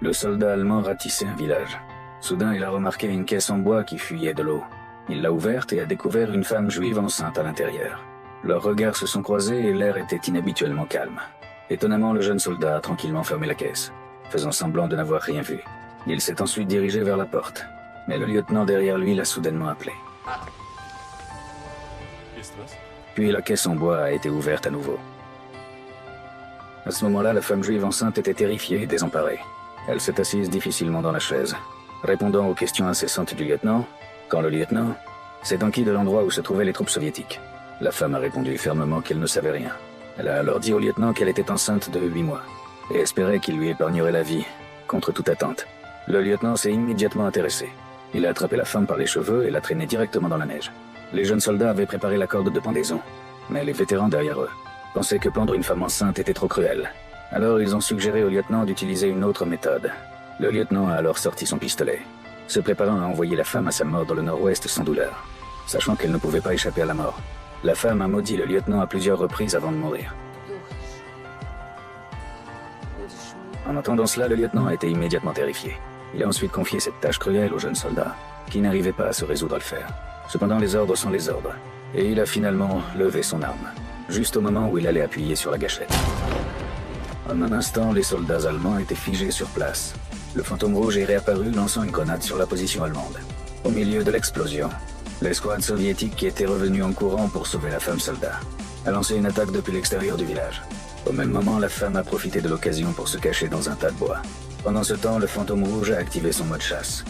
Le soldat allemand ratissait un village. Soudain, il a remarqué une caisse en bois qui fuyait de l'eau. Il l'a ouverte et a découvert une femme juive enceinte à l'intérieur. Leurs regards se sont croisés et l'air était inhabituellement calme. Étonnamment, le jeune soldat a tranquillement fermé la caisse, faisant semblant de n'avoir rien vu. Il s'est ensuite dirigé vers la porte. Mais le lieutenant derrière lui l'a soudainement appelé. Puis la caisse en bois a été ouverte à nouveau. À ce moment-là, la femme juive enceinte était terrifiée et désemparée. Elle s'est assise difficilement dans la chaise, répondant aux questions incessantes du lieutenant, quand le lieutenant s'est enquis de l'endroit où se trouvaient les troupes soviétiques. La femme a répondu fermement qu'elle ne savait rien. Elle a alors dit au lieutenant qu'elle était enceinte de 8 mois, et espérait qu'il lui épargnerait la vie, contre toute attente. Le lieutenant s'est immédiatement intéressé. Il a attrapé la femme par les cheveux et l'a traînée directement dans la neige. Les jeunes soldats avaient préparé la corde de pendaison, mais les vétérans derrière eux pensaient que pendre une femme enceinte était trop cruel. Alors ils ont suggéré au lieutenant d'utiliser une autre méthode. Le lieutenant a alors sorti son pistolet, se préparant à envoyer la femme à sa mort dans le nord-ouest sans douleur, sachant qu'elle ne pouvait pas échapper à la mort. La femme a maudit le lieutenant à plusieurs reprises avant de mourir. En entendant cela, le lieutenant a été immédiatement terrifié. Il a ensuite confié cette tâche cruelle au jeune soldat, qui n'arrivait pas à se résoudre à le faire. Cependant, les ordres sont les ordres, et il a finalement levé son arme, juste au moment où il allait appuyer sur la gâchette. En un instant, les soldats allemands étaient figés sur place. Le fantôme rouge est réapparu, lançant une grenade sur la position allemande. Au milieu de l'explosion, l'escouade soviétique qui était revenue en courant pour sauver la femme soldat a lancé une attaque depuis l'extérieur du village. Au même moment, la femme a profité de l'occasion pour se cacher dans un tas de bois. Pendant ce temps, le fantôme rouge a activé son mode chasse.